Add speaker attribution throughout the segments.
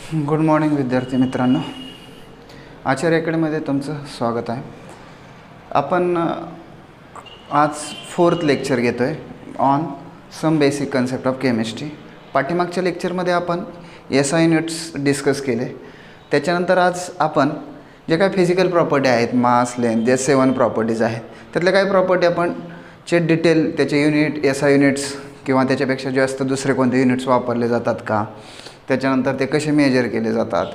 Speaker 1: Good morning विद्यार्थी मित्रांनो, आचार्य अकॅडमीमध्ये तुमचं स्वागत आहे. आपण आज 4th लेक्चर घेतो आहे on some basic concept of chemistry. पाठीमागच्या लेक्चरमध्ये आपण SI युनिट्स डिस्कस केले. त्याच्यानंतर आज आपण जे काही फिजिकल प्रॉपर्टी आहेत, मास, लेंथ, जे 7 प्रॉपर्टीज आहेत, त्यातल्या काही प्रॉपर्टी आपण चे डिटेल, त्याचे युनिट, SI युनिट्स किंवा त्याच्यापेक्षा जास्त दुसरे कोणते युनिट्स वापरले जातात का, त्याच्यानंतर ते कसे मेजर केले जातात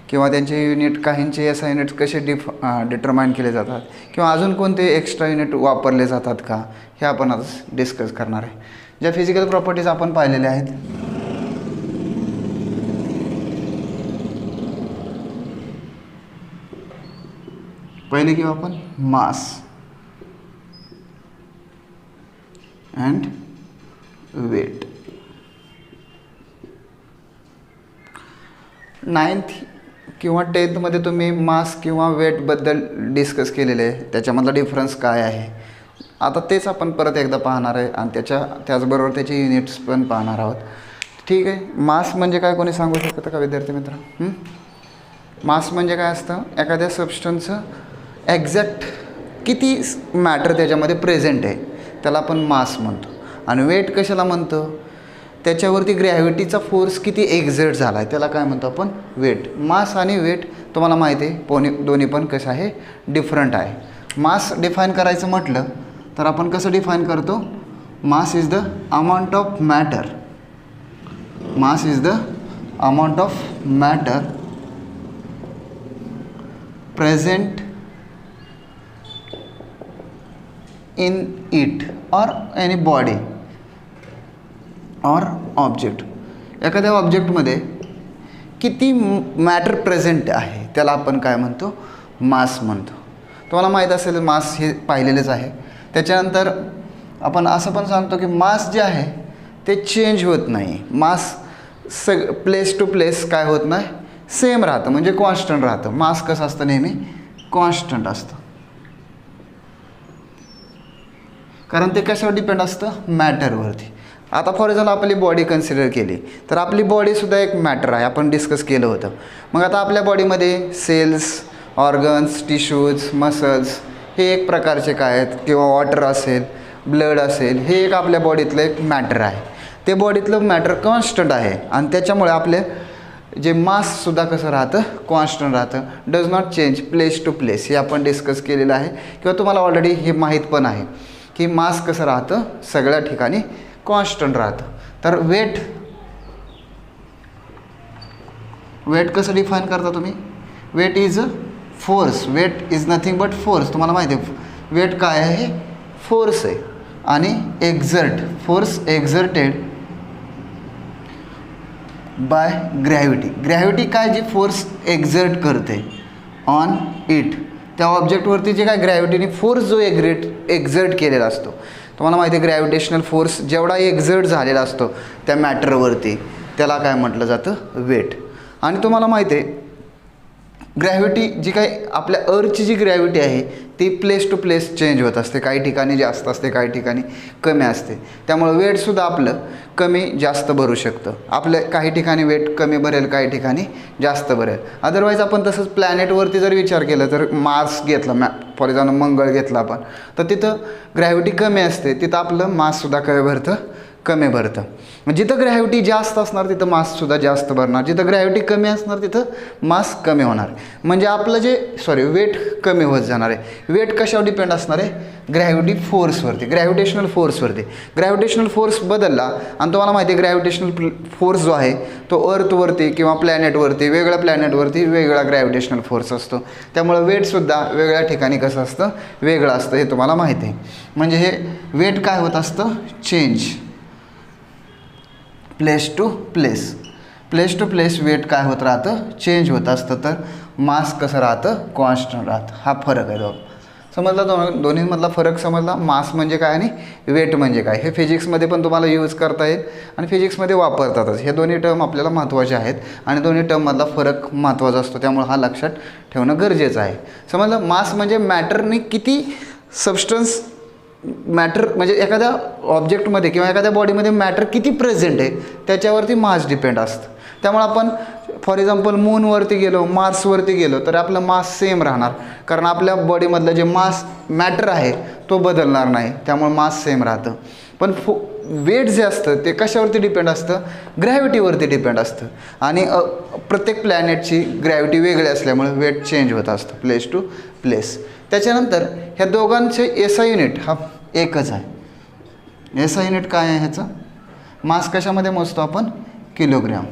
Speaker 1: किंवा त्यांचे युनिट, काहींचे SI युनिट्स कसे डिटरमाइन केले जातात किंवा अजून कोणते एक्स्ट्रा युनिट वापरले जातात का, हे आपण आज डिस्कस करणार आहे. ज्या फिजिकल प्रॉपर्टीज आपण पाहिलेल्या आहेत, पहिले घेऊ आपण मास अँड वेट. 9th किंवा 10thमध्ये तुम्ही मास किंवा वेटबद्दल डिस्कस केलेले आहे, त्याच्यामधला डिफरन्स काय आहे. आता तेच आपण परत एकदा पाहणार आहे आणि त्याचबरोबर त्याचे युनिट्स पण पाहणार आहोत. ठीक आहे. मास म्हणजे काय, कोणी सांगू शकतं का विद्यार्थी मित्र? मास म्हणजे काय असतं? एखाद्या सबस्टन्सचं एक्झॅक्ट किती मॅटर त्याच्यामध्ये प्रेझेंट आहे त्याला आपण मास म्हणतो. आणि वेट कशाला म्हणतो? त्याच्यावरती ग्रॅव्हिटीचा फोर्स किती एक्झर्ट झाला आहे त्याला काय म्हणतो आपण? वेट. मास आणि वेट तुम्हाला माहिती आहे दोन्ही पण कसं आहे, डिफरंट आहे. मास डिफाईन करायचं म्हटलं तर आपण कसं डिफाईन करतो? Mass is the amount of matter. Mass is the amount of matter present in it और एनी बॉडी और ऑब्जेक्ट. एखाद्या ऑब्जेक्टमध्ये किती मॅटर प्रेझेंट आहे त्याला आपण काय म्हणतो? मास म्हणतो. तुम्हाला माहीत असेल मास हे पाहिलेलेच आहे. त्याच्यानंतर आपण असं पण सांगतो की मास जे आहे ते चेंज होत नाही. मास प्लेस टू प्लेस काय होत नाही, सेम राहतं, म्हणजे कॉन्स्टंट राहतं. मास कसं असतं? नेहमी कॉन्स्टंट असतं. कारण ते कशावर डिपेंड असतं? मॅटरवरती. आता फॉर एक्झाम्पल आपली बॉडी कन्सिडर केली तर आपली बॉडीसुद्धा एक मॅटर आहे, आपण डिस्कस केलं होतं. मग आता आपल्या बॉडीमध्ये सेल्स, ऑर्गन्स, टिश्यूज, मसल्स हे एक प्रकारचे काय आहेत, किंवा वॉटर असेल, ब्लड असेल, हे एक आपल्या बॉडीतलं एक मॅटर आहे. ते बॉडीतलं मॅटर कॉन्स्टंट आहे आणि त्याच्यामुळे आपले जे माससुद्धा कसं राहतं? कॉन्स्टंट राहतं. Does not change place to place. हे आपण डिस्कस केलेलं आहे किंवा तुम्हाला ऑलरेडी हे माहीत पण आहे की मास कसं राहतं? सगळ्या ठिकाणी कॉन्स्टंट राहतं. तर वेट कसं डिफाईन करता तुम्ही? Weight is force. Weight is nothing but force. तुम्हाला माहिती आहे वेट काय आहे? फोर्स आहे. आणि exert, force exerted by gravity. Gravity काय? जी फोर्स एक्झर्ट करते ऑन इट, त्या ऑब्जेक्टवरती जे काय ग्रॅव्हिटीने फोर्स जो एक्झर्ट केलेला असतो. तुम्हाला माहिती आहे ग्रॅव्हिटेशनल फोर्स जेवढा एक्झर्ट झालेला असतो त्या मॅटरवरती त्याला काय म्हटलं जातं? वेट. आणि तुम्हाला माहिती आहे ग्रॅव्हिटी जी काही आपल्या अर्थची जी ग्रॅव्हिटी आहे ती प्लेस टू प्लेस चेंज होत असते. काही ठिकाणी जास्त असते, काही ठिकाणी कमी असते. त्यामुळे वेटसुद्धा आपलं कमी जास्त भरू शकतं. आपल्या काही ठिकाणी वेट कमी भरेल, काही ठिकाणी जास्त भरेल. अदरवाईज आपण तसंच प्लॅनेटवरती जर विचार केला तर मार्स घेतला, फॉर एक्झाम्पल मंगळ घेतला आपण, तर तिथं ग्रॅव्हिटी कमी असते, तिथं आपलं माससुद्धा कमी भरतं, कमी भरतं. जिथं ग्रॅव्हिटी जास्त असणार तिथं माससुद्धा जास्त भरणार, जिथं ग्रॅव्हिटी कमी असणार तिथं मास कमी होणार. म्हणजे आपलं वेट कमी होत जाणार आहे. वेट कशावर डिपेंड असणार आहे? ग्रॅव्हिटी फोर्सवरती, ग्रॅव्हिटेशनल फोर्सवरती. ग्रॅव्हिटेशनल फोर्स बदलला आणि तुम्हाला माहिती आहे ग्रॅव्हिटेशनल फोर्स जो आहे तो अर्थवरती किंवा प्लॅनेटवरती, वेगळ्या प्लॅनेटवरती वेगळा ग्रॅव्हिटेशनल फोर्स असतो. त्यामुळे वेटसुद्धा वेगळ्या ठिकाणी कसं असतं? वेगळं असतं. हे तुम्हाला माहिती आहे. म्हणजे हे वेट काय होत असतं? Change place to place. Place to place weight काय होत राहतं? चेंज होत असतं. तर मास कसं राहतं? कॉन्स्टंट राहतं. हा फरक आहे. समजला? दोन्हीमधला फरक समजला? मास म्हणजे काय आणि वेट म्हणजे काय. हे फिजिक्समध्ये पण तुम्हाला यूज करता येईल आणि फिजिक्समध्ये वापरतातच. हे दोन्ही टर्म आपल्याला महत्त्वाचे आहेत आणि दोन्ही टर्ममधला फरक महत्त्वाचा असतो. त्यामुळे हा लक्षात ठेवणं गरजेचं आहे. समजलं? मास म्हणजे मॅटरने किती सबस्टन्स मॅटर म्हणजे एखाद्या ऑब्जेक्टमध्ये किंवा एखाद्या बॉडीमध्ये मॅटर किती प्रेझेंट आहे त्याच्यावरती मास डिपेंड असतं. त्यामुळे आपण फॉर एक्झाम्पल मूनवरती गेलो, मार्सवरती गेलो तर आपलं मास सेम राहणार, कारण आपल्या बॉडीमधलं जे मास मॅटर आहे तो बदलणार नाही, त्यामुळे मास सेम राहतं. पण वेट जे असतं ते कशावरती डिपेंड असतं, ग्रॅव्हिटीवरती डिपेंड असतं. आणि प्रत्येक प्लॅनेटची ग्रॅव्हिटी वेगळी असल्यामुळे वेट चेंज होत असतं प्लेस टू प्लेस. त्याच्यानंतर ह्या दोघांचे एस आय युनिट हा एकच आहे. एस आय युनिट काय आहे ह्याचं, मास कशामध्ये मोजतो आपण, किलोग्रॅम.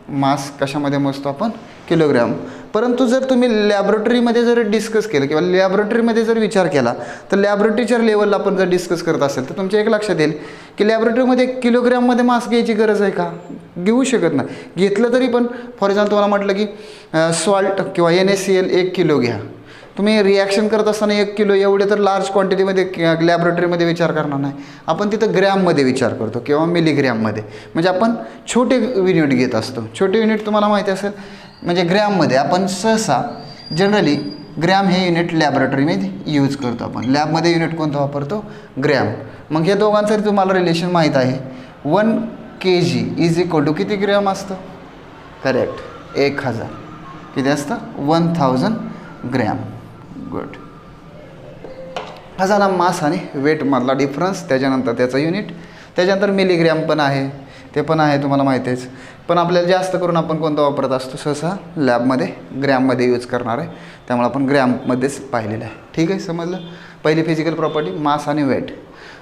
Speaker 1: मास कशामध्ये मोजतो आपण, किलोग्रॅम. परंतु जर तुम्ही लॅबोरेटरीमध्ये जर डिस्कस केलं किंवा लॅबोरेटरीमध्ये जर विचार केला तर लॅबोरेटरीच्या लेवलला आपण जर डिस्कस करत असेल तर तुमच्या एक लक्षात येईल की लॅबोरेटरीमध्ये किलोग्रॅममध्ये मास घ्यायची गरज आहे का, घेऊ शकत नाही. घेतलं तरी पण फॉर एक्झाम्पल तुम्हाला म्हटलं की सॉल्ट किंवा NaCl 1 किलो घ्या, तुम्ही रिॲक्शन करत असताना 1 किलो एवढे तर लार्ज क्वांटिटीमध्ये लॅबोरेटरीमध्ये विचार करणार नाही, आपण तिथं ग्रॅममध्ये विचार करतो किंवा मिलीग्रॅममध्ये. म्हणजे आपण छोटे युनिट घेत असतो. छोटे युनिट तुम्हाला माहिती असेल म्हणजे ग्रॅममध्ये. आपण सहसा जनरली ग्रॅम हे युनिट लॅबोरेटरीमध्ये यूज करतो. आपण लॅबमध्ये युनिट कोणतं वापरतो, ग्रॅम. मग हे दोघांचं तुम्हाला रिलेशन माहीत आहे. 1 kg इज इक्वल टू किती ग्रॅम असतं, करेक्ट 1000. किती असतं, 1000 ग्रॅम. गुड. हा झाला मास आणि वेटमधला डिफरन्स. त्याच्यानंतर त्याचं युनिट, त्याच्यानंतर मिलीग्रॅम पण आहे, ते पण आहे तुम्हाला माहिती आहेच. पण आपल्याला जास्त करून आपण कोणतं वापरत असतो, सहसा लॅबमध्ये ग्रॅममध्ये यूज करणार आहे, त्यामुळे आपण ग्रॅममध्येच पाहिलेलं आहे. ठीक आहे, समजलं. पहिली फिजिकल प्रॉपर्टी मास आणि वेट.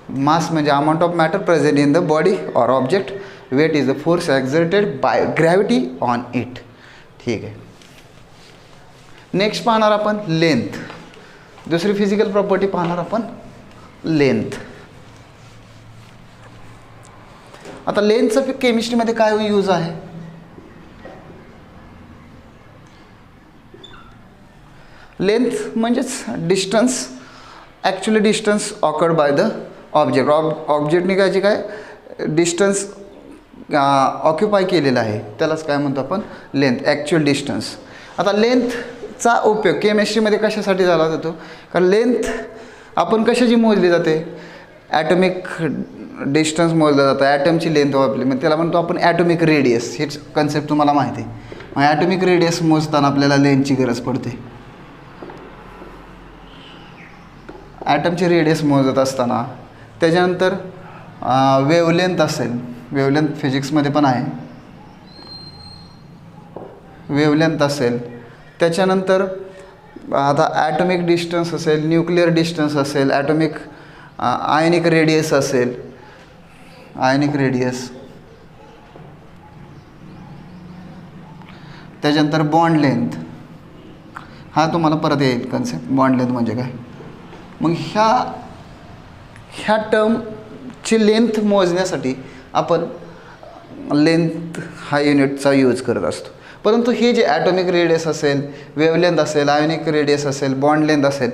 Speaker 1: मास म्हणजे amount of matter present in the body or object. Weight is the force exerted by gravity on it. ठीक आहे. नेक्स्ट पाहणार आपण लेंथ. दुसरी फिजिकल प्रॉपर्टी पाहणार आपण लेंथ. आता लेंथचं केमिस्ट्रीमध्ये काय यूज आहे, लेंथ म्हणजेच distance, actually distance occurred by the object. ऑब्जेक्टने काय डिस्टन्स ऑक्युपाय केलेलं आहे त्यालाच काय म्हणतो आपण, लेंथ, ॲक्च्युअल डिस्टन्स. आता लेंथचा उपयोग केमिस्ट्रीमध्ये कशासाठी झाला जातो, कारण लेंथ आपण कशाची मोजली जाते, ॲटॉमिक डिस्टन्स मोजलं जातं, ॲटमची लेंथ वापरली, मग त्याला म्हणतो आपण ॲटॉमिक रेडियस. हेच कन्सेप्ट तुम्हाला माहिती आहे. मग ॲटॉमिक रेडियस मोजताना आपल्याला लेंथची गरज पडते. ॲटमची रेडियस मोजत असताना त्याच्यानंतर वेवलेंथ असेल, वेवलेंथ फिजिक्समध्ये पण आहे, वेवलेंथ असेल. त्याच्यानंतर आता ॲटॉमिक डिस्टन्स असेल, न्यूक्लिअर डिस्टन्स असेल, ॲटॉमिक आयनिक रेडियस असेल, आयनिक रेडियस. त्याच्यानंतर बॉन्ड लेंथ. हा तुम्हाला परत येईल कन्सेप्ट, बॉन्ड लेंथ म्हणजे काय. मग ह्या टर्मची लेंथ मोजण्यासाठी आपण लेंथ हा युनिटचा यूज करत असतो. परंतु हे जे ॲटॉमिक रेडियस असेल, वेवलेंथ असेल, आयोनिक रेडियस असेल, बॉन्ड लेंथ असेल,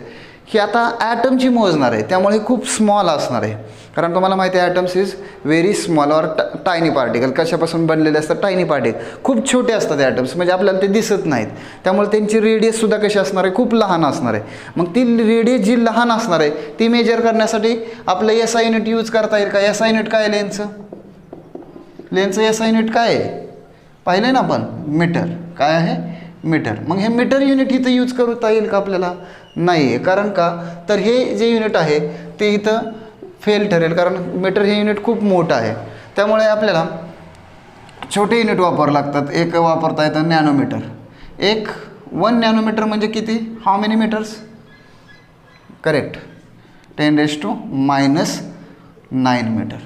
Speaker 1: ही आता ॲटमची मोजणार आहे, त्यामुळे खूप स्मॉल असणार आहे. कारण तुम्हाला माहिती आहे atoms is very small or tiny particle. कशापासून बनलेले असतात, टायनी पार्टिकल. खूप छोटे असतात ते ॲटम्स, म्हणजे आपल्याला ते दिसत नाहीत, त्यामुळे त्यांची रेडियससुद्धा कशी असणार आहे, खूप लहान असणार आहे. मग ती रेडियस जी लहान असणार आहे ती मेजर करण्यासाठी आपलं SI युनिट यूज करता येईल का. SI युनिट काय आहे लेंथचं, लेंथचं SI युनिट काय आहे पाहिलं आहे ना आपण, मीटर. काय आहे, मीटर. मग हे मीटर युनिट इथं यूज करता येईल का आपल्याला, नाही आहे. कारण का, तर हे जे युनिट आहे ते इथं फेल ठरेल, कारण मीटर हे युनिट खूप मोठं आहे. त्यामुळे आपल्याला छोटे युनिट वापरावं लागतात. एक वापरता येतं नॅनोमीटर. 1 नॅनोमीटर म्हणजे किती, how many metres, correct 10⁻⁻9 metre.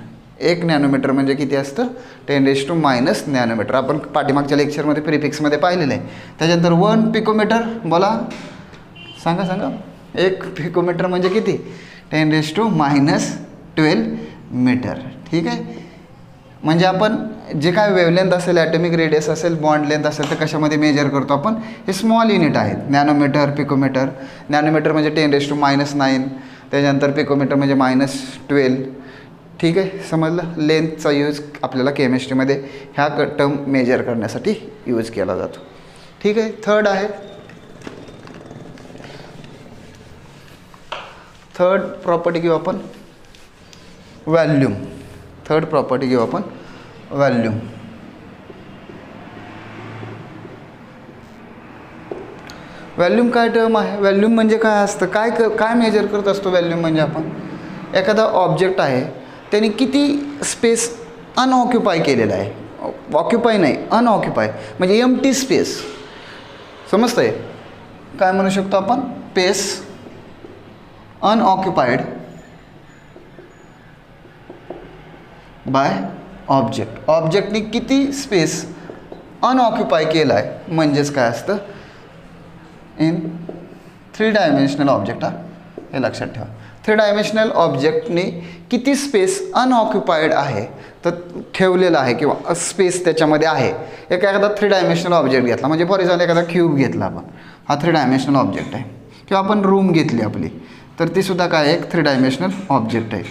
Speaker 1: 1 nanometre म्हणजे किती असतं, 10⁻⁻9 नॅनोमीटर. आपण पाठीमागच्या लेक्चरमध्ये प्रिफिक्समध्ये पाहिलेलं आहे. त्याच्यानंतर 1 पिकोमीटर, बोला सांगा. 1 पिकोमीटर म्हणजे किती, 10⁻12 मीटर. ठीक आहे. म्हणजे आपण जे काय वेवलेंथ असेल, ॲटॉमिक रेडियस असेल, बॉन्ड लेंथ असेल, तर कशामध्ये मेजर करतो आपण, हे स्मॉल युनिट आहेत. Nanometre, picometre. नॅनोमीटर म्हणजे 10⁻⁹, त्याच्यानंतर पिकोमीटर म्हणजे -12. ठीक आहे, समजलं. लेंथचा यूज आपल्याला केमिस्ट्रीमध्ये ह्या टर्म मेजर करण्यासाठी यूज केला जातो. ठीक आहे. थर्ड आहे, थर्ड प्रॉपर्टी घेऊ आपण व्हॅल्यूम. थर्ड प्रॉपर्टी घेऊ आपण व्हॅल्यूम. व्हॅल्यूम काय टर्म आहे? व्हॅल्यूम म्हणजे काय असतं? काय मेजर करत असतो व्हॅल्यूम म्हणजे? आपण एखादा ऑब्जेक्ट आहे त्याने किती स्पेस अनऑक्युपाय केलेला आहे, ऑक्युपाय नाही अनऑक्युपाय म्हणजे एम्प्टी स्पेस, समजतं आहे? काय म्हणू शकतो आपण? Space unoccupied by object. ऑब्जेक्टने किती स्पेस अनऑक्युपाय केला आहे म्हणजेच काय असतं? In 3 dimensional object. हे लक्षात ठेवा. 3 डायमेन्शनल ऑब्जेक्टने किती स्पेस अनऑक्युपाईड आहे तर ठेवलेलं आहे किंवा स्पेस त्याच्यामध्ये आहे. एखादा 3 डायमेन्शनल ऑब्जेक्ट घेतला म्हणजे फॉर एक्झाम्पल एखादा क्यूब घेतला आपण, हा 3 डायमेन्शनल ऑब्जेक्ट आहे. किंवा आपण रूम घेतली आपली तर ती सुद्धा काय एक 3 डायमेन्शनल ऑब्जेक्ट आहे.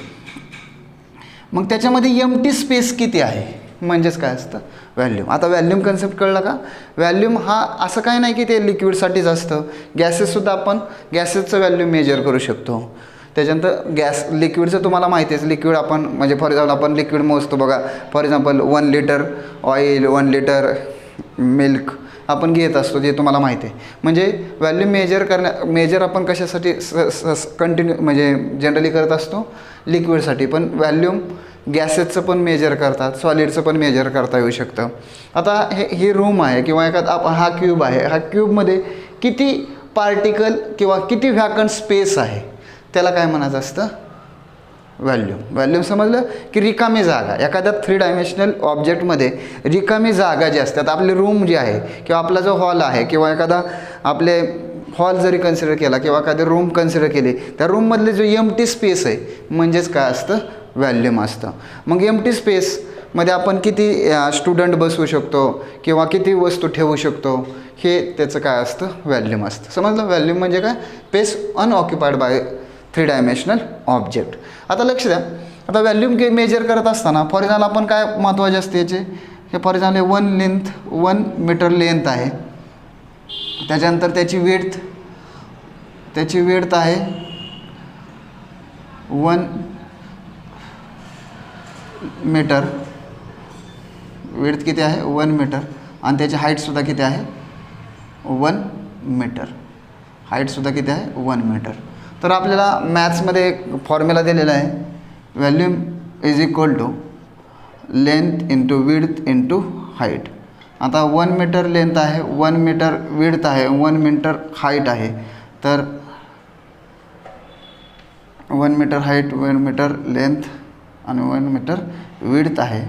Speaker 1: मग त्याच्यामध्ये एम्प्टी स्पेस किती आहे म्हणजेच काय असतं? व्हॅल्यूम. आता व्हॅल्यूम कन्सेप्ट कळला का? व्हॅल्यूम हा असं काय नाही की ते लिक्विडसाठीच असतं. गॅसेससुद्धा आपण गॅसेसचं व्हॅल्यूम मेजर करू शकतो. त्याच्यानंतर लिक्विडचं तुम्हाला माहिती आहे. लिक्विड आपण म्हणजे फॉर एक्झाम्पल आपण लिक्विड मोजतो बघा. For example 1 litre oil, 1 litre milk आपण घेत असतो, जे तुम्हाला माहिती आहे. म्हणजे व्हॅल्यूम मेजर आपण कशासाठी कंटिन्यू म्हणजे जनरली करत असतो? लिक्विडसाठी. पण व्हॅल्यूम गॅसेसचं पण मेजर करतात, सॉलिडचं पण मेजर करता येऊ शकतं. आता ही रूम आहे किंवा हा क्यूब आहे. ह्या क्यूबमध्ये किती पार्टिकल किंवा किती व्हॅकंट स्पेस आहे त्याला काय म्हणायचं असतं? व्हॅल्यूम. व्हॅल्यूम समजलं की रिकामी जागा. एखाद्या 3 डायमेन्शनल ऑब्जेक्टमध्ये रिकामी जागा जी असतात, आपली रूम जी आहे किंवा आपला जो हॉल आहे किंवा एखादा आपले हॉल जरी कन्सिडर केला किंवा एखादी रूम कन्सिडर केली, त्या रूममधले जो एम्प्टी स्पेस आहे म्हणजेच काय असतं? व्हॅल्यूम असतं. मग एम्प्टी स्पेसमध्ये आपण किती स्टुडंट बसवू शकतो किंवा किती वस्तू ठेवू शकतो हे त्याचं काय असतं? व्हॅल्यूम असतं. समजलं? व्हॅल्यूम म्हणजे काय? Space unoccupied by 3 dimensional object. आता लक्ष द्या. आता व्हॅल्यूम मेजर करत असताना फॉर एक्झाम्पल आपण काय महत्त्वाचे असते याचे? हे फॉर एक्झाम्पल 1 मीटर लेंथ आहे. त्याच्यानंतर त्याची विड्थ आहे 1 मीटर. विड्थ किती आहे? 1 मीटर. आणि त्याची हाईटसुद्धा किती आहे? 1 मीटर. हाईटसुद्धा किती आहे? 1 मीटर. तर आपल्याला मॅथ्समध्ये एक फॉर्म्युला दिलेला आहे. Volume is equal to length into width into height. आता 1 मीटर लेंथ आहे, 1 मीटर विड्थ आहे, 1 मीटर हाईट आहे. तर 1 मीटर हाईट, 1 मीटर लेंथ आणि 1 मीटर विड्थ आहे.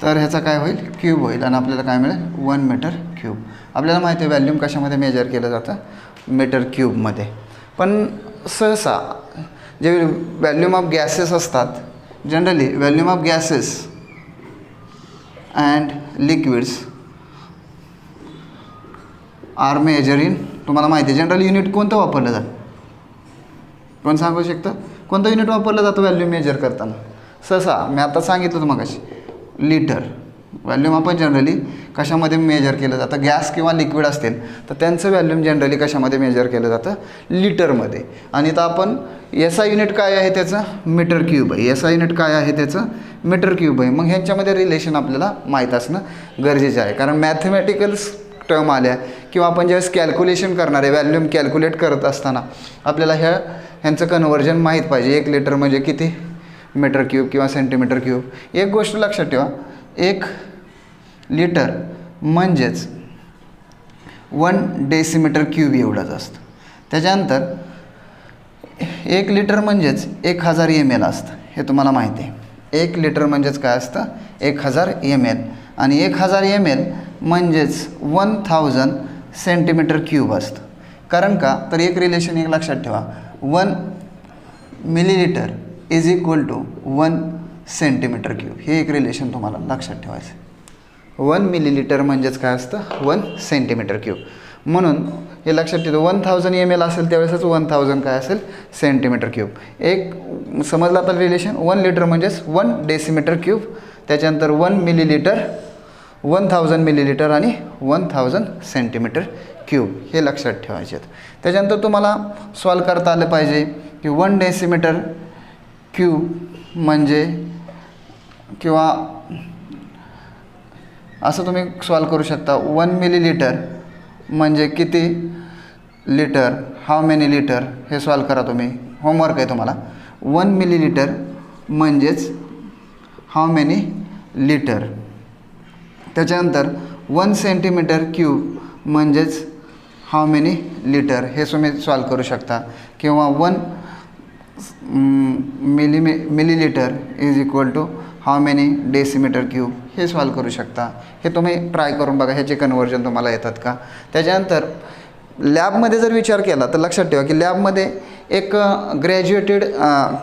Speaker 1: तर ह्याचा काय होईल? क्यूब होईल आणि आपल्याला काय मिळेल? 1 मीटर क्यूब. आपल्याला माहिती आहे व्हॅल्यूम कशामध्ये मेजर केलं जातं? मीटर क्यूबमध्ये. पण सहसा जे व्हॅल्यूम ऑफ गॅसेस असतात, generally volume of gases and liquids are measure in, तुम्हाला माहिती आहे जनरल युनिट कोणतं वापरलं जातं? कोण सांगू शकतं? कोणतं युनिट वापरलं जातं व्हॅल्यूम मेजर करताना? सहसा मी आता सांगितलं तुम्हाला कशी, लिटर. व्हॅल्यूम आपण जनरली कशामध्ये मेजर केलं जातं? गॅस किंवा लिक्विड असतील तर त्यांचं व्हॅल्यूम जनरली कशामध्ये मेजर केलं जातं? लिटरमध्ये. आणि तर आपण SI युनिट काय आहे त्याचं? मीटर क्यूब आहे. SI युनिट काय आहे त्याचं? मीटर क्यूब आहे. मग ह्यांच्यामध्ये रिलेशन आपल्याला माहीत असणं गरजेचं आहे. कारण मॅथमॅटिकल्स टर्म आल्या किंवा आपण ज्यावेळेस कॅल्क्युलेशन करणार आहे, व्हॅल्यूम कॅल्क्युलेट करत असताना आपल्याला ह्यांचं कन्व्हर्जन माहीत पाहिजे. 1 लिटर म्हणजे किती मीटर क्यूब किंवा सेंटीमीटर क्यूब. एक गोष्ट लक्षात ठेवा, 1 लिटर म्हणजेच 1 डेसिमीटर क्यूब एवढंच असतं. त्याच्यानंतर 1 लिटर म्हणजेच 1000 ml असतं. हे तुम्हाला माहिती आहे. 1 लिटर म्हणजेच काय असतं? 1000 ml. आणि 1000 ml म्हणजेच 1000 सेंटीमीटर क्यूब असतं. कारण का? तर एक रिलेशन एक लक्षात ठेवा, 1 millilitre is equal to 1 centimetre cube. हे एक रिलेशन तुम्हाला लक्षात ठेवायचं. 1 मिलीलिटर म्हणजेच काय असतं? 1 सेंटीमीटर क्यूब. म्हणून हे लक्षात ठेवतो, 1000 ml असेल त्यावेळेसच 1000 काय असेल? Centimetre cube. एक समजलं आता रिलेशन. 1 लिटर म्हणजेच 1 डेसिमीटर क्यूब. त्याच्यानंतर 1 मिलीलिटर 1000 मिलीलिटर आणि 1000 सेंटीमीटर क्यूब. हे लक्षात ठेवायचे आहेत. त्याच्यानंतर तुम्हाला सॉल्व करता आलं पाहिजे की 1 डेसिमीटर क्यूब म्हणजे किंवा असं तुम्ही सॉल्व करू शकता, 1 मिलीलिटर म्हणजे किती लिटर, हाऊ मेनी लिटर, हे सॉल्व करा तुम्ही, होमवर्क आहे तुम्हाला. 1 मिलीलिटर म्हणजेच हाऊ मेनी लिटर. त्याच्यानंतर 1 सेंटीमीटर क्यूब म्हणजेच हाऊ मेनी लिटर, हे तुम्ही सॉल्व करू शकता. किंवा 1 millilitre is equal to how many decimetre cube, हे सॉल्व करू शकता. हे तुम्ही ट्राय करून बघा, ह्याचे कन्वर्जन तुम्हाला येतात का. त्याच्यानंतर लॅबमध्ये जर विचार केला तर लक्षात ठेवा की लॅबमध्ये एक ग्रॅज्युएटेड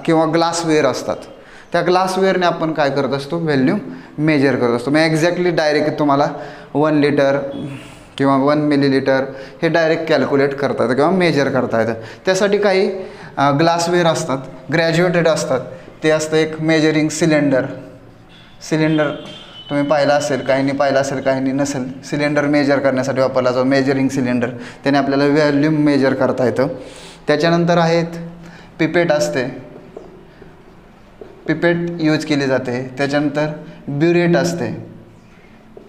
Speaker 1: किंवा ग्लासवेअर असतात. त्या ग्लासवेअरने आपण काय करत असतो, व्हॅल्यूम मेजर करत असतो. मग एक्झॅक्टली डायरेक्ट तुम्हाला 1 लिटर किंवा 1 मिलीलिटर हे डायरेक्ट कॅल्क्युलेट करता येतं किंवा मेजर करता येतं. त्यासाठी काही ग्लासवेअर असतात, ग्रॅज्युएटेड असतात. ते असतं एक मेजरिंग सिलेंडर. तुम्ही पाहिला असेल, काहींनी पाहिला असेल, काहींनी नसेल. सिलेंडर मेजर करण्यासाठी वापरला जातो मेजरिंग सिलेंडर, त्याने आपल्याला व्हॅल्यूम मेजर करता येतं. त्याच्यानंतर आहेत पिपेट असते, पिपेट यूज केली जाते. त्याच्यानंतर ब्युरेट असते.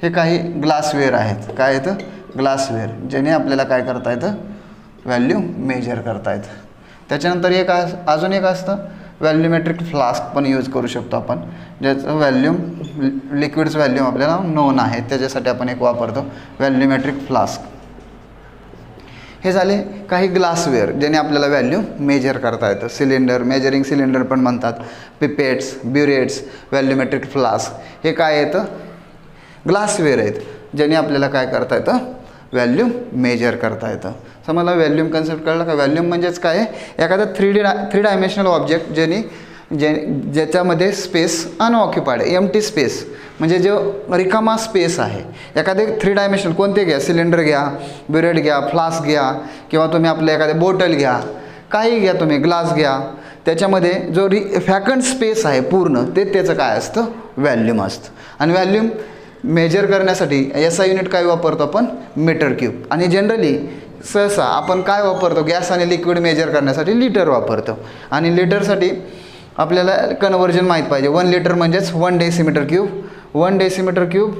Speaker 1: हे काही ग्लासवेअर आहेत. काय येतं, ग्लासवेअर, ज्याने आपल्याला काय करता येतं, व्हॅल्यूम मेजर करता येतं. त्याच्यानंतर अजून एक असतं व्हॅल्यूमेट्रिक फ्लास्क पण यूज करू शकतो आपण, ज्याचं व्हॅल्यूम लिक्विड्स व्हॅल्यूम आपल्याला नोन आहे, त्याच्यासाठी आपण एक वापरतो व्हॅल्यूमेट्रिक फ्लास्क. हे झाले काही ग्लासवेअर ज्याने आपल्याला व्हॅल्यूम मेजर करता येतं. सिलेंडर, मेजरिंग सिलेंडर पण म्हणतात, पिपेट्स, ब्युरेट्स, व्हॅल्यूमेट्रिक फ्लास्क, हे काय येतं, ग्लासवेअर आहेत, ज्याने आपल्याला काय करता येतं, व्हॅल्यूम मेजर करता येतं. समजलं व्हॅल्यूम कन्सेप्ट कळलं का. व्हॅल्यूम म्हणजेच काय आहे, एखादा थ्री डायमेन्शनल ऑब्जेक्ट ज्याच्यामध्ये स्पेस अनऑक्युपाईड, एम्प्टी स्पेस, म्हणजे जो रिकामा स्पेस आहे. एखादे 3 डायमेन्शनल कोणते घ्या, सिलेंडर घ्या, ब्युरेट घ्या, फ्लास्क घ्या, किंवा तुम्ही आपलं एखादे बॉटल घ्या, काही घ्या तुम्ही, ग्लास घ्या, त्याच्यामध्ये जो फॅकंट स्पेस आहे पूर्ण, त्याचं काय असतं, व्हॅल्यूम असतं. आणि व्हॅल्यूम मेजर करण्यासाठी SI युनिट काय वापरतो आपण, मीटर क्यूब. आणि जनरली सहसा आपण काय वापरतो, गॅस आणि लिक्विड मेजर करण्यासाठी लिटर वापरतो. आणि लिटरसाठी आपल्याला कन्वर्जन माहीत पाहिजे. 1 लिटर म्हणजेच 1 डेसिमीटर क्यूब, 1 डेसिमीटर क्यूब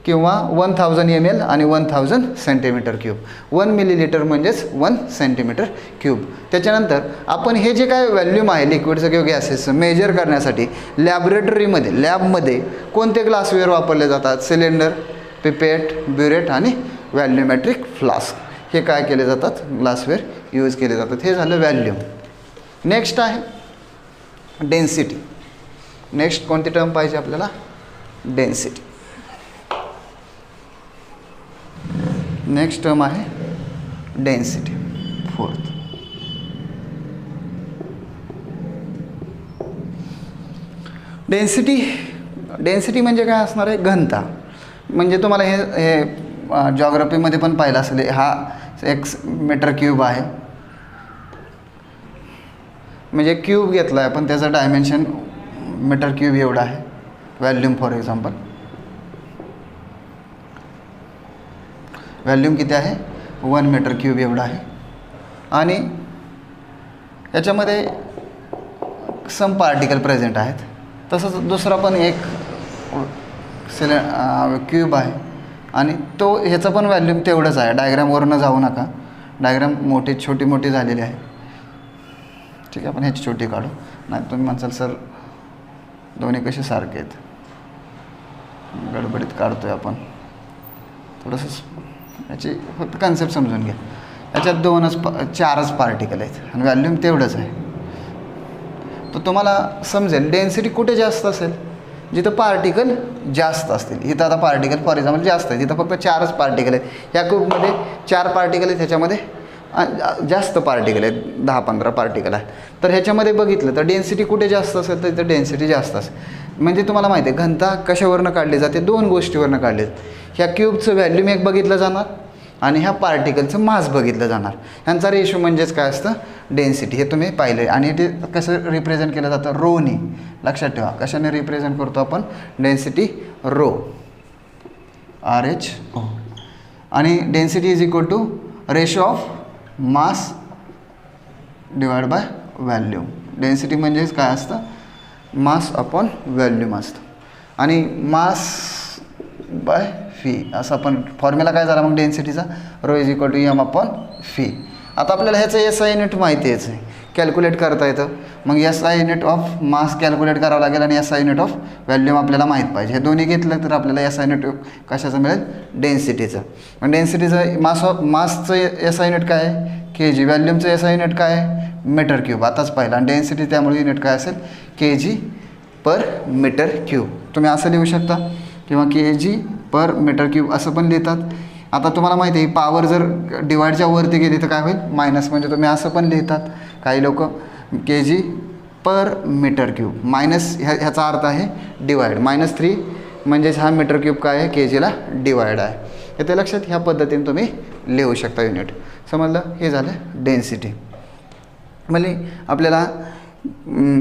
Speaker 1: किंवा 1000 ml आणि 1000 सेंटीमीटर क्यूब. 1 मिलीलिटर म्हणजेच 1 सेंटीमीटर क्यूब. त्याच्यानंतर आपण हे जे काय व्हॅल्यूम आहे लिक्विडचं किंवा गॅसेसचं मेजर करण्यासाठी लॅबमध्ये कोणते ग्लासवेअर वापरले जातात, सिलेंडर, पिपेट, ब्युरेट आणि व्हॅल्यूमेट्रिक फ्लास्क, हे काय केले जातात, ग्लासवेअर यूज केले जातात. हे झालं व्हॅल्यूम. नेक्स्ट आहे डेन्सिटी. नेक्स्ट कोणती टर्म पाहिजे आपल्याला, डेन्सिटी. नेक्स्ट टर्म आहे डेन्सिटी, 4th. डेन्सिटी म्हणजे काय असणार आहे, घनता. म्हणजे तुम्हाला हे जॉग्रफीमध्ये पण पाहिलं असेल, हा 1 मीटर क्यूब आहे. म्हणजे क्यूब घेतला आहे पण त्याचं डायमेन्शन मीटर क्यूब एवढं आहे. व्हॅल्यूम फॉर एक्झाम्पल, व्हॅल्यूम किती आहे, 1 मीटर क्यूब एवढं आहे. आणि याच्यामध्ये सम पार्टिकल प्रेझेंट आहेत. तसंच दुसरा पण एक क्यूब आहे आणि तो ह्याचं पण व्हॅल्यूम तेवढंच आहे. डायग्रामवरनं जाऊ नका, डायग्राम छोटी मोठी झालेली आहे. ठीक आहे, आपण ह्याची छोटी काढू. नाही तुम्ही म्हणसाल सर दोन्ही कसे सारखे आहेत, गडबडीत काढतो आहे आपण. थोडंसं याची फक्त कन्सेप्ट समजून घ्या. याच्यात 4च पार्टिकल आहेत आणि व्हॅल्यूम तेवढंच आहे. तर तुम्हाला समजेल डेन्सिटी कुठे जास्त असेल, जिथं पार्टिकल जास्त असतील. इथं आता पार्टिकल फॉर एक्झाम्पल जास्त आहे, तिथं फक्त 4च पार्टिकल आहेत. ह्या ग्रुपमध्ये 4 पार्टिकल आहेत, ह्याच्यामध्ये जास्त पार्टिकल आहेत, 10-15 पार्टिकल आहेत. तर ह्याच्यामध्ये बघितलं तर डेन्सिटी कुठे जास्त असेल तर इथं डेन्सिटी जास्त असेल. म्हणजे तुम्हाला माहिती आहे घनता कशावरनं काढली जाते, 2 गोष्टीवरनं काढली जाते. ह्या क्यूबचं व्हॅल्यूम एक बघितलं जाणार आणि ह्या पार्टिकलचं मास बघितलं जाणार. ह्यांचा रेशो म्हणजेच काय असतं, डेन्सिटी. हे तुम्ही पाहिलं. आणि ते कसं रिप्रेझेंट केलं जातं, रोनी. लक्षात ठेवा कशाने रिप्रेझेंट करतो आपण डेन्सिटी, रो, RH. आणि density is equal to ratio of mass divide by volume. Density म्हणजेच काय असतं, मास अपॉन व्हॅल्यूम असतं. आणि मास बाय फी, असं आपण फॉर्म्युला काय झाला मग डेन्सिटीचा, rho is equal to M upon V. आता आपल्याला ह्याचं SI युनिट माहिती आहे, कॅल्क्युलेट करता येतं. मग SI unit of mass calculate करावं लागेल आणि SI युनिट ऑफ व्हॅल्यूम आपल्याला माहीत पाहिजे. हे दोन्ही घेतलं तर आपल्याला SI युनिट कशाचं मिळेल, डेन्सिटीचं. मग डेन्सिटीचं मासचं SI युनिट काय आहे, kg. व्हॅल्यूमचं SI युनिट काय आहे, मीटर क्यूब. आताच पाहिलं. आणि डेन्सिटी त्यामुळे युनिट काय असेल, kg पर मीटर क्यूब. तुम्ही असं लिहू शकता किंवा kg पर मीटर क्यूब असं पण लिहितात. आता तुम्हाला माहिती आहे पॉवर जर डिवाईडच्या वरती गेली तर काय होईल, मायनस. म्हणजे तुम्ही असं पण लिहितात काही लोक, kg पर मीटर क्यूब मायनस ह्याचा अर्थ आहे डिवाईड. -3 म्हणजेच हा मीटर क्यूब काय आहे, kgला डिवाईड आहे. हे ते लक्षात ह्या पद्धतीने तुम्ही लिहू शकता युनिट. समजलं. हे झालं डेन्सिटी. म्हणजे आपल्याला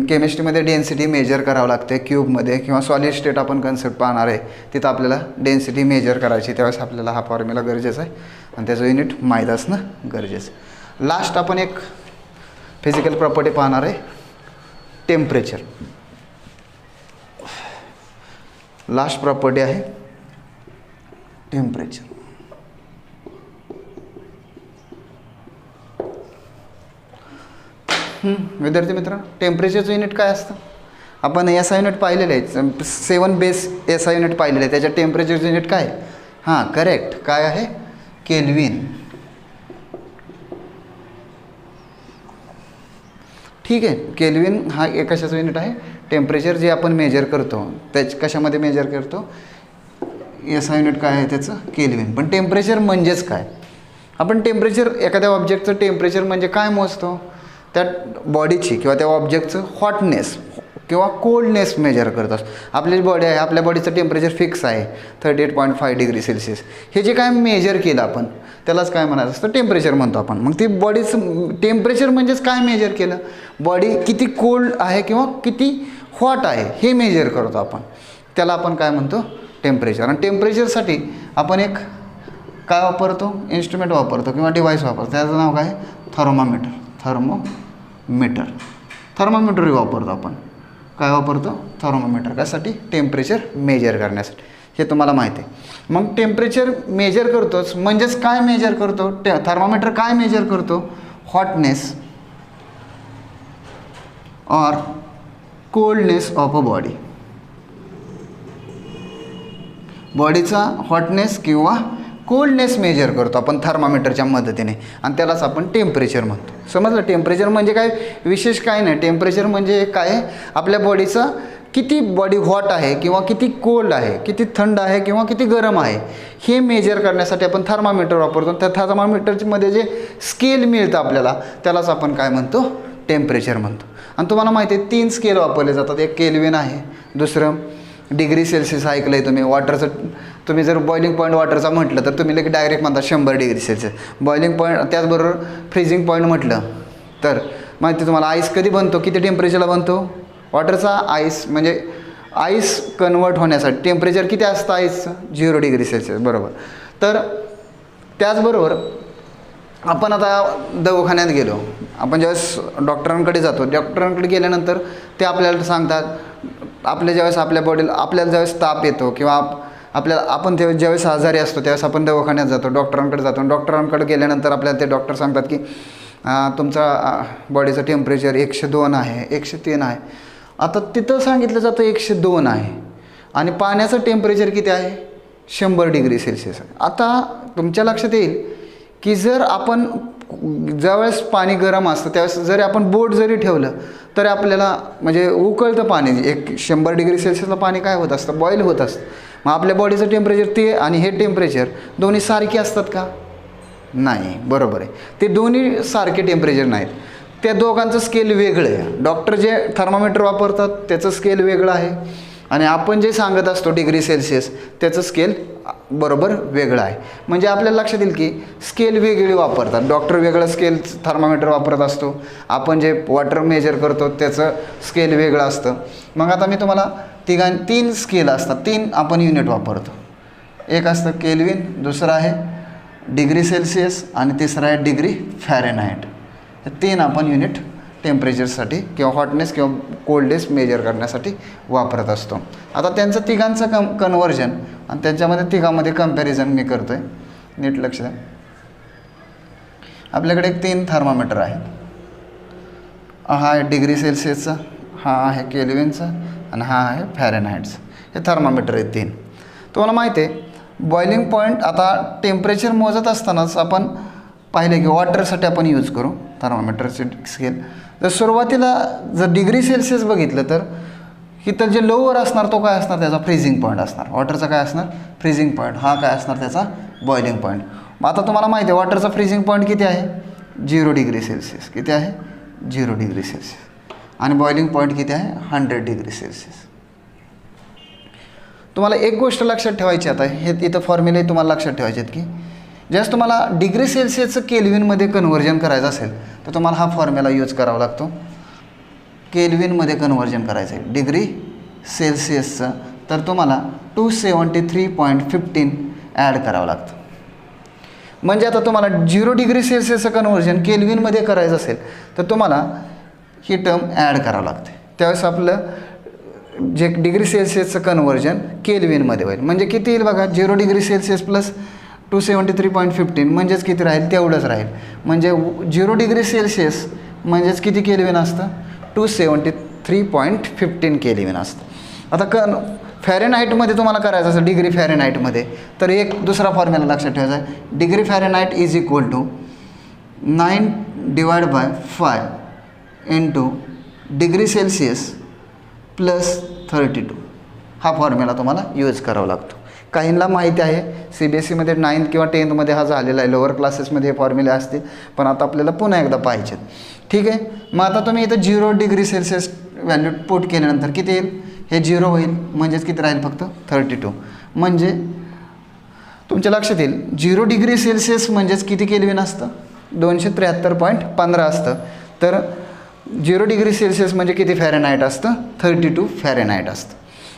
Speaker 1: केमिस्ट्रीमध्ये डेन्सिटी मेजर करावं लागते क्यूबमध्ये, किंवा सॉलिड स्टेट आपण कन्सेप्ट पाहणार आहे तिथं आपल्याला डेन्सिटी मेजर करायची. त्यावेळेस आपल्याला हा फॉर्म्युला गरजेचा आहे आणि त्याचं युनिट माहीत असणं गरजेचं. लास्ट आपण एक फिजिकल प्रॉपर्टी पाहणार आहे, टेम्परेचर. लास्ट प्रॉपर्टी आहे टेम्परेचर. विद्यार्थी मित्रांनो, टेम्परेचरचं युनिट काय असतं, आपण SI युनिट पाहिलेलं आहे, 7 बेस SI युनिट पाहिलेलं आहे. त्याच्या टेम्परेचरचं युनिट काय, हां करेक्ट, काय आहे, केल्विन. ठीक आहे. केल्विन हा एक कशाचं युनिट आहे, टेम्परेचर जे आपण मेजर करतो त्याच कशामध्ये मेजर करतो, SI युनिट काय आहे त्याचं, केल्विन. पण टेम्परेचर म्हणजेच काय, आपण टेम्परेचर एखाद्या ऑब्जेक्टचं टेम्परेचर म्हणजे काय मोजतो, त्या बॉडीची किंवा त्या ऑब्जेक्टचं हॉटनेस किंवा कोल्डनेस मेजर करत असतो. आपली बॉडी आहे, आपल्या बॉडीचं टेम्परेचर फिक्स आहे 38.5 डिग्री सेल्सिअस. हे जे काय मेजर केलं आपण त्यालाच काय म्हणायचं असतं, टेम्परेचर म्हणतो आपण. मग ती बॉडीचं टेम्परेचर म्हणजेच काय मेजर केलं, बॉडी किती कोल्ड आहे किंवा किती हॉट आहे हे मेजर करतो आपण, त्याला आपण काय म्हणतो, टेम्परेचर. आणि टेम्परेचरसाठी आपण एक काय वापरतो, इन्स्ट्रुमेंट वापरतो किंवा डिव्हाइस वापरतो. त्याचं नाव काय, थर्मोमीटर. थर्मोमीटर वापरतो आपण. काय वापरतो, थर्मोमीटर. कशासाठी, टेम्परेचर मेजर करण्यासाठी. हे तुम्हाला माहिती आहे. मग टेम्परेचर मेजर करतोच म्हणजेच काय मेजर करतो, थर्मोमीटर काय मेजर करतो, हॉटनेस और कोल्डनेस ऑफ अ बॉडी. बॉडीचा हॉटनेस किंवा कोल्डनेस मेजर करतो आपण थर्मामीटरच्या मदतीने आणि त्यालाच आपण टेम्परेचर म्हणतो. समजलं. टेम्परेचर म्हणजे काय, विशेष काय नाही. टेम्परेचर म्हणजे काय, आपल्या बॉडीचा किती बॉडी हॉट आहे किंवा किती कोल्ड आहे, किती थंड आहे किंवा किती गरम आहे हे मेजर करण्यासाठी आपण थर्मामीटर वापरतो. त्या थर्मामीटरमध्ये जे स्केल मिळतं आपल्याला त्यालाच आपण काय म्हणतो, टेम्परेचर म्हणतो. आणि तुम्हाला माहिती आहे 3 स्केल वापरले जातात. एक केल्विन आहे, दुसरं डिग्री सेल्सिअस ऐकलं आहे तुम्ही. वॉटरचं तुम्ही जर बॉइलिंग पॉईंट वॉटरचा म्हटलं तर तुम्ही लगेच डायरेक्ट म्हणता 100 डिग्री सेल्सिअस. बॉइलिंग पॉईंट त्याचबरोबर फ्रीजिंग पॉईंट म्हटलं तर माहिती तुम्हाला आईस कधी बनतो, किती टेम्परेचरला बनतो वॉटरचा. आईस म्हणजे आईस कन्वर्ट होण्यासाठी टेम्परेचर किती असतं आईसचं, 0 डिग्री सेल्सिअस. बरोबर. तर त्याचबरोबर आपण आता दवाखान्यात गेलो, आपण ज्यावेळेस डॉक्टरांकडे जातो, डॉक्टरांकडे गेल्यानंतर ते आपल्याला सांगतात, आपल्या ज्यावेळेस आपल्या बॉडीला आपल्याला ज्यावेळेस ताप येतो किंवा आपल्याला आपण ते ज्यावेळेस आजारी असतो त्यावेळेस आपण दवाखान्यात जातो, डॉक्टरांकडे जातो. डॉक्टरांकडे गेल्यानंतर आपल्याला ते डॉक्टर सांगतात की तुमचा बॉडीचं टेम्परेचर 102 आहे, 103 आहे. आता तिथं सांगितलं जातं 102 आहे आणि पाण्याचं टेम्परेचर किती आहे, 100 डिग्री सेल्सिअस. आता तुमच्या लक्षात येईल की जर आपण ज्यावेळेस पाणी गरम असतं त्यावेळेस जरी आपण बोट जरी ठेवलं तरी आपल्याला म्हणजे उकळतं पाणी. 100 डिग्री सेल्सिअसला पाणी काय होत असतं, बॉईल होत असतं. मग आपल्या बॉडीचं टेम्परेचर ते आणि हे टेम्परेचर दोन्ही सारखे असतात का, नाही. बरोबर आहे, ते दोन्ही सारखे टेम्परेचर नाहीत. त्या दोघांचं स्केल वेगळं आहे. डॉक्टर जे थर्मामीटर वापरतात त्याचं स्केल वेगळं आहे आणि आपण जे सांगत असतो डिग्री सेल्सिअस त्याचं स्केल बरोबर वेगळं आहे. म्हणजे आपल्याला लक्षात येईल की स्केल वेगळी वापरतात. डॉक्टर वेगळं स्केल थर्मामीटर वापरत असतो, आपण जे वॉटर मेजर करतो त्याचं स्केल वेगळं असतं. मग आता मी तुम्हाला 3 स्केल असतात, 3 आपण युनिट वापरतो. एक असतं केल्विन, दुसरं आहे डिग्री सेल्सिअस आणि तिसरं आहे डिग्री फॅरेनहाइट. हे 3 आपण युनिट टेम्परेचरसाठी किंवा हॉटनेस किंवा कोल्डनेस मेजर करण्यासाठी वापरत असतो. आता त्यांचं तिघांचं कन्वर्जन आणि त्यांच्यामध्ये तिघामध्ये कंपॅरिझन मी करतो आहे, नीट लक्ष द्या. आपल्याकडे 3 थर्मामीटर आहेत. हा आहे डिग्री सेल्सिअसचा, हा आहे केल्विनचा आणि हा आहे फॅरेनहाइटचा. हे थर्मामीटर आहेत 3. तुम्हाला माहिती आहे बॉइलिंग पॉईंट, आता टेम्परेचर मोजत असतानाच आपण पाहिले की वॉटरसाठी आपण यूज करू थर्मामीटरचे स्केल. तर सुरुवातीला जर डिग्री सेल्सिअस बघितलं तर इथं जे लोअर असणार तो काय असणार, त्याचा फ्रीजिंग पॉईंट असणार. वॉटरचा काय असणार, फ्रीजिंग पॉईंट. हा काय असणार, त्याचा बॉइलिंग पॉईंट. मग आता तुम्हाला माहिती आहे वॉटरचा फ्रीजिंग पॉईंट किती आहे, 0 डिग्री सेल्सिअस. किती आहे, 0 डिग्री सेल्सिअस. आणि बॉइलिंग पॉईंट किती आहे, 100 डिग्री सेल्सिअस. तुम्हाला एक गोष्ट लक्षात ठेवायची, आता हे इथं फॉर्म्युले तुम्हाला लक्षात ठेवायचे आहेत की ज्यावेळेस तुम्हाला डिग्री सेल्सिअसचं केल्विनमध्ये कन्व्हर्जन करायचं असेल तर तुम्हाला हा फॉर्म्युला यूज करावा लागतो. केल्विनमध्ये कन्व्हर्जन करायचं आहे डिग्री सेल्सिअसचं, तर तुम्हाला 273.15 ॲड करावं लागतं. म्हणजे आता तुम्हाला 0 डिग्री सेल्सिअसचं कन्व्हर्जन केल्विनमध्ये करायचं असेल तर तुम्हाला ही टर्म ॲड करावं लागते. त्यावेळेस आपलं जे डिग्री सेल्सिअसचं कन्व्हर्जन केल्विनमध्ये होईल. म्हणजे किती येईल बघा, 0 डिग्री सेल्सिअस प्लस 273.15 म्हणजेच किती राहील, तेवढंच राहील. म्हणजे 0 डिग्री सेल्सिअस म्हणजेच किती केल्विन असतं, 273.15 केल्विन असतं. आता फॅरेनहाइटमध्ये तुम्हाला करायचं असेल डिग्री फॅरेनहाइटमध्ये तर एक दुसरा फॉर्म्युला लक्षात ठेवायचा आहे. Degree Fahrenheit is equal to 9/5 into degree Celsius plus 32. हा फॉर्म्युला तुम्हाला यूज करावा लागतो. काहींना माहिती आहे CBSEमध्ये 9th किंवा 10thमध्ये हा झालेला आहे, लोअर क्लासेसमध्ये हे फॉर्म्युले असतील, पण आता आपल्याला पुन्हा एकदा पाहिजेत. ठीक आहे. मग आता तुम्ही इथं 0 डिग्री सेल्सिअस व्हॅल्यू पुट केल्यानंतर किती येईल, हे 0 होईल. म्हणजेच किती राहील, फक्त 32. म्हणजे तुमच्या लक्षात येईल 0 डिग्री सेल्सिअस म्हणजेच किती केल्विन असतं, 273.15 असतं. तर 0 डिग्री सेल्सिअस म्हणजे किती फॅरेनहाइट असतं, 32 फॅरेनहाइट असतं.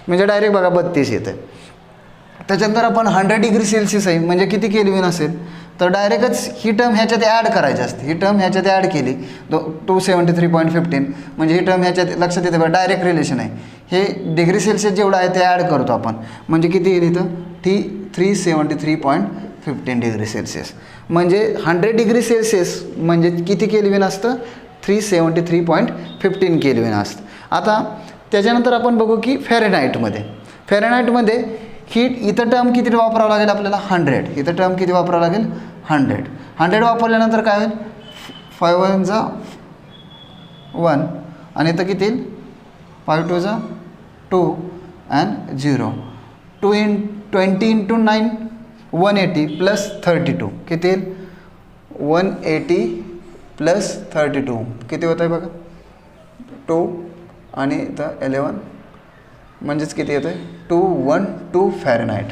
Speaker 1: म्हणजे डायरेक्ट बघा 32 येतं. त्याच्यानंतर आपण 100 डिग्री सेल्सिअस आहे म्हणजे किती केल्विन असेल, तर डायरेक्टच ही टर्म ह्याच्यात ॲड करायची असते. ही टर्म ह्याच्यात ॲड केली 273.15 म्हणजे ही टर्म ह्याच्यात लक्षात येते बघा, डायरेक्ट रिलेशन आहे. हे डिग्री सेल्सिअस जेवढं आहे ते ॲड करतो आपण, म्हणजे किती येईल इथं 373.15 डिग्री सेल्सिअस. म्हणजे 100 डिग्री सेल्सिअस म्हणजे किती केल्विन असतं, 373.15 केल्विन असतं. आता त्याच्यानंतर आपण बघू की फॅरेनहाइटमध्ये ही इथं टर्म किती वापरावं लागेल आपल्याला, 100. इथं टर्म किती वापरावं लागेल, 100 वापरल्यानंतर काय होईल, 5 1 जा 1 आणि इथं किती येईल, 5 2 जा 2 अँड 0. 20 इंटू 9 180 प्लस 32 किती येईल, 180 प्लस 32 किती होतं आहे बघा, 2 आणि इथं 11 म्हणजेच किती येतं आहे, 212 फॅरेनहाइट.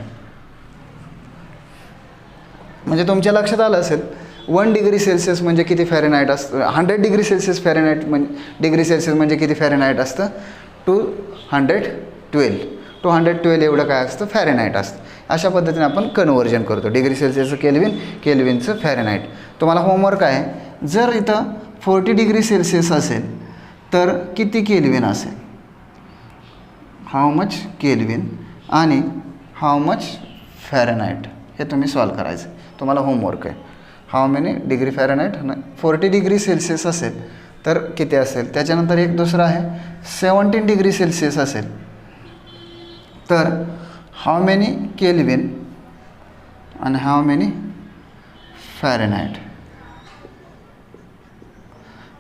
Speaker 1: म्हणजे तुमच्या लक्षात आलं असेल 1 डिग्री सेल्सिअस म्हणजे किती फॅरेनहाइट असतं, 100 डिग्री सेल्सिअस फॅरेनहाइट म्हणजे डिग्री सेल्सिअस म्हणजे किती फॅरेनहाइट असतं, 212 एवढं काय असतं, फॅरेनहाइट असतं. अशा पद्धतीने आपण कन्व्हर्जन करतो डिग्री सेल्सिअसचं केल्विनचं फॅरेनहाइट. तुम्हाला होमवर्क आहे, जर इथं 40 डिग्री सेल्सिअस असेल तर किती केल्विन असेल, हाऊ मच केल्विन आणि हाऊ मच फॅरेनहाइट, हे तुम्ही सॉल्व करायचं. तुम्हाला होमवर्क आहे. How many degree Fahrenheit, 40 degree Celsius असेल तर किती असेल. त्याच्यानंतर एक दुसरं आहे 17 डिग्री सेल्सिअस असेल तर हाऊ मेनी केल्विन आणि हाऊ मेनी फॅरेनहाइट.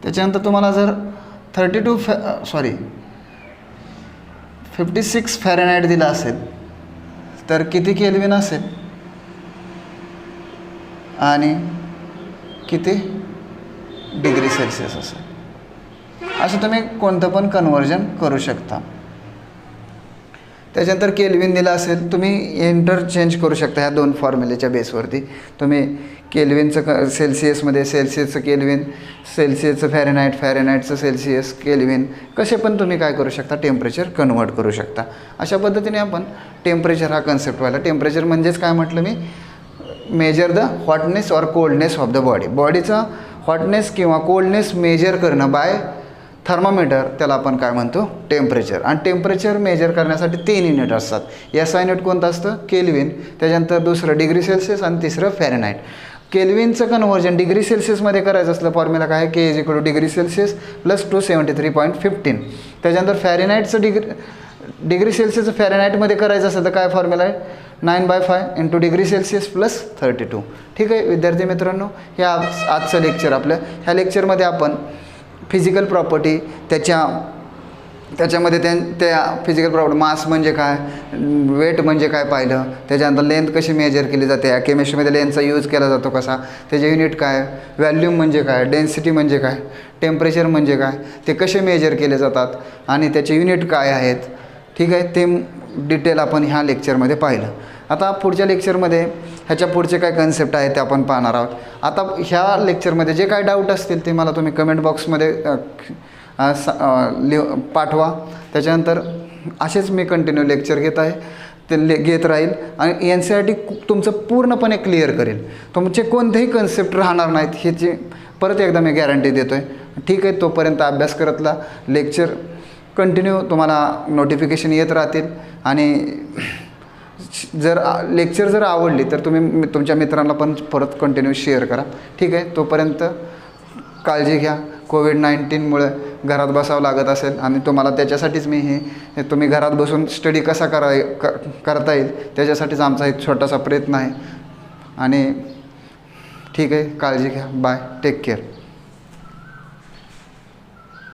Speaker 1: त्याच्यानंतर तुम्हाला जर 56 फॅरेनहाइट दिला असेल तर किती केल्विन असेल आणि किती डिग्री सेल्सिअस असेल. असं तुम्ही कोणतं पण कन्व्हर्जन करू शकता. त्याच्यानंतर केल्विन दिला असेल, तुम्ही इंटरचेंज करू शकता ह्या 2 फॉर्म्युलेच्या बेसवरती. तुम्ही केल्विनचं सेल्सिअसमध्ये सेल्सिअसचं केल्विन, सेल्सिअसचं फॅरेनहाइट, फॅरेनहाइटचं सेल्सिअस, केल्विन कसे पण तुम्ही काय करू शकता, टेम्परेचर कन्वर्ट करू शकता. अशा पद्धतीने आपण टेम्परेचर हा कन्सेप्ट व्हायला. टेम्परेचर म्हणजेच काय म्हटलं मी, measure the hotness or coldness of the body. बॉडीचा हॉटनेस किंवा कोल्डनेस मेजर करणं बाय थर्मामीटर त्याला आपण काय म्हणतो टेम्परेचर. आणि टेम्परेचर मेजर करण्यासाठी 3 युनिट असतात. SI युनिट कोणतं असतं केल्विन, त्याच्यानंतर दुसरं डिग्री सेल्सिअस आणि तिसरं फॅरेनहाइट. केल्विनचं कन्व्हर्जन डिग्री सेल्सिअसमध्ये करायचं असलं फॉर्म्युला काय K = डिग्री सेल्सिअस प्लस 273.15. त्याच्यानंतर फॅरेनहाइटचं डिग्री सेल्सिअस फॅरेनहाइटमध्ये करायचं असेल तर काय फॉर्म्युला आहे 9/5 × डिग्री सेल्सिअस प्लस 32. ठीक आहे विद्यार्थी मित्रांनो, हे आजचं लेक्चर आपलं. ह्या लेक्चरमध्ये आपण फिजिकल प्रॉपर्टी त्याच्यामध्ये त्या फिजिकल प्रॉपर्टी मास म्हणजे काय, वेट म्हणजे काय पाहिलं, त्याच्यानंतर लेंथ कशी मेजर केली जाते, या केमिस्ट्रीमध्ये लेंथचा यूज केला जातो कसा, त्याचे युनिट काय, व्हॅल्यूम म्हणजे काय, डेन्सिटी म्हणजे काय, टेम्परेचर म्हणजे काय, ते कसे मेजर केले जातात आणि त्याचे युनिट काय आहेत. ठीक आहे, ते डिटेल आपण ह्या लेक्चरमध्ये पाहिलं. आता पुढच्या लेक्चरमध्ये ह्याच्या पुढचे काय कन्सेप्ट आहेत ते आपण पाहणार आहोत. आता ह्या लेक्चरमध्ये जे काय डाऊट असतील ते मला तुम्ही कमेंट बॉक्समध्ये पाठवा. त्याच्यानंतर असेच मी कंटिन्यू लेक्चर घेत आहे, ते घेत राहील आणि NCERT तुमचं पूर्णपणे क्लिअर करेल. तुमचे कोणतेही कन्सेप्ट राहणार नाहीत ह्याची परत एकदा मी गॅरंटी देतो आहे. ठीक आहे, तोपर्यंत अभ्यास करतला. लेक्चर कंटिन्यू तुम्हाला नोटिफिकेशन येत राहतील आणि जर लेक्चर जर आवडली तर तुम्ही तुमच्या मित्रांना पण परत कंटिन्यू शेअर करा. ठीक आहे, तोपर्यंत काळजी घ्या. कोविड-19मुळे घरात बसावं लागत असेल आणि तुम्हाला त्याच्यासाठीच मी हे तुम्ही घरात बसून स्टडी कसा करता येईल त्याच्यासाठीच आमचा एक छोटासा प्रयत्न आहे. आणि ठीक आहे, काळजी घ्या. Bye, take care.